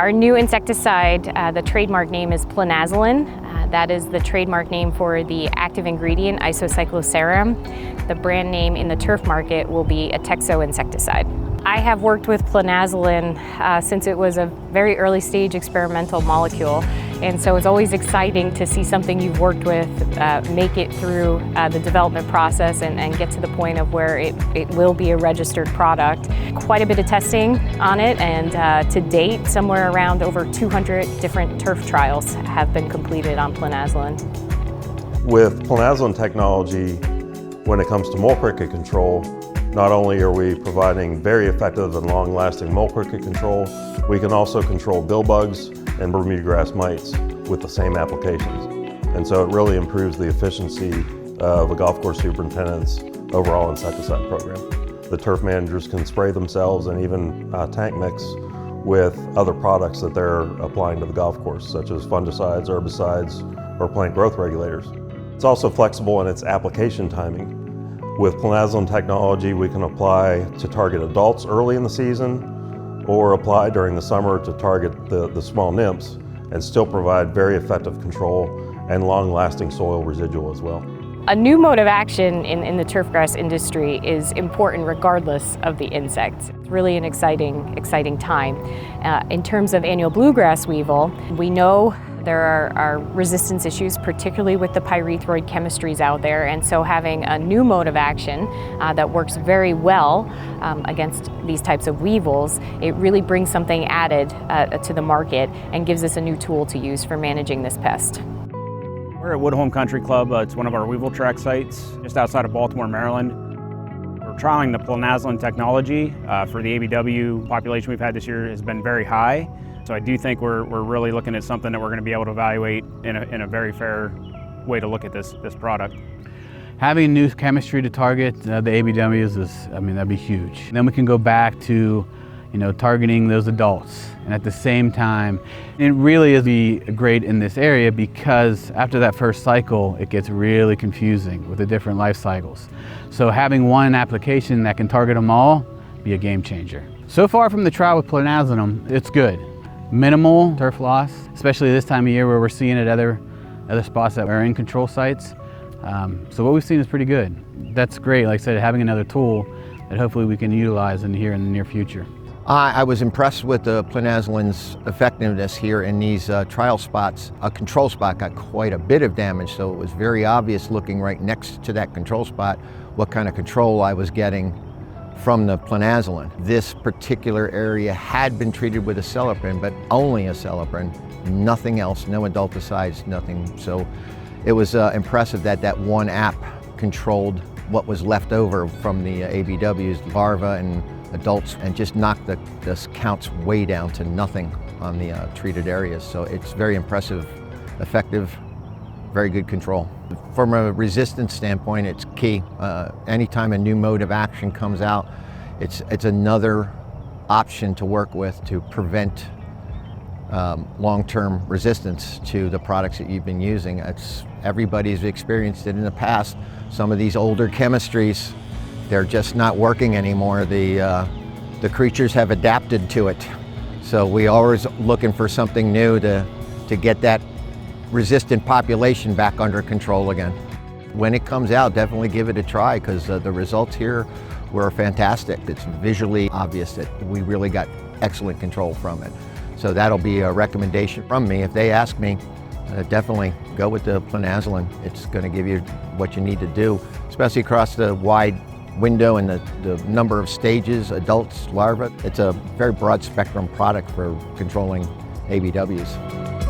Our new insecticide, the trademark name is PLINAZOLIN. That is the trademark name for the active ingredient, isocycloceram. The brand name in the turf market will be Atexzo Insecticide. I have worked with PLINAZOLIN since it was a very early stage experimental molecule, and so it's always exciting to see something you've worked with make it through the development process and get to the point of where it will be a registered product. Quite a bit of testing on it, and to date, somewhere around over 200 different turf trials have been completed on PLINAZOLIN. With PLINAZOLIN technology, when it comes to mole cricket control, not only are we providing very effective and long-lasting mole cricket control, we can also control bill bugs and Bermuda grass mites with the same applications. And so it really improves the efficiency of a golf course superintendent's overall insecticide program. The turf managers can spray themselves and even tank mix with other products that they're applying to the golf course, such as fungicides, herbicides, or plant growth regulators. It's also flexible in its application timing. With PLINAZOLIN technology, we can apply to target adults early in the season or apply during the summer to target the small nymphs and still provide very effective control and long-lasting soil residual as well. A new mode of action in the turfgrass industry is important regardless of the insects. It's really an exciting time. In terms of annual bluegrass weevil, we know there are resistance issues, particularly with the pyrethroid chemistries out there, and so having a new mode of action that works very well against these types of weevils, it really brings something added to the market and gives us a new tool to use for managing this pest. We're at Woodholm Country Club. It's one of our weevil track sites just outside of Baltimore, Maryland. We're trialing the PLINAZOLIN technology for the ABW population we've had this year has been very high. So I do think we're really looking at something that we're going to be able to evaluate in a very fair way to look at this product. Having new chemistry to target the ABWs that'd be huge. And then we can go back to, targeting those adults. And at the same time, it really is great in this area because after that first cycle, it gets really confusing with the different life cycles. So having one application that can target them all, be a game changer. So far from the trial with PLINAZOLIN, it's good. Minimal turf loss, especially this time of year where we're seeing it at other spots that are in control sites. So what we've seen is pretty good. That's great, like I said, having another tool that hopefully we can utilize here in the near future. I was impressed with the PLINAZOLIN's effectiveness here in these trial spots. A control spot got quite a bit of damage, so it was very obvious looking right next to that control spot what kind of control I was getting from the PLINAZOLIN. This particular area had been treated with acelepryn, but only acelepryn, nothing else, no adulticides, nothing. So it was impressive that one app controlled what was left over from the ABWs, larvae and adults, and just knocked the counts way down to nothing on the treated areas. So it's very impressive, effective, very good control. From a resistance standpoint, it's key. Anytime a new mode of action comes out, it's another option to work with to prevent long-term resistance to the products that you've been using. Everybody's experienced it in the past. Some of these older chemistries, they're just not working anymore. The creatures have adapted to it. So we always looking for something new to get that resistant population back under control again. When it comes out, definitely give it a try because the results here were fantastic. It's visually obvious that we really got excellent control from it. So that'll be a recommendation from me. If they ask me, definitely go with the PLINAZOLIN. It's going to give you what you need to do, especially across the wide window and the number of stages, adults, larvae. It's a very broad spectrum product for controlling ABWs.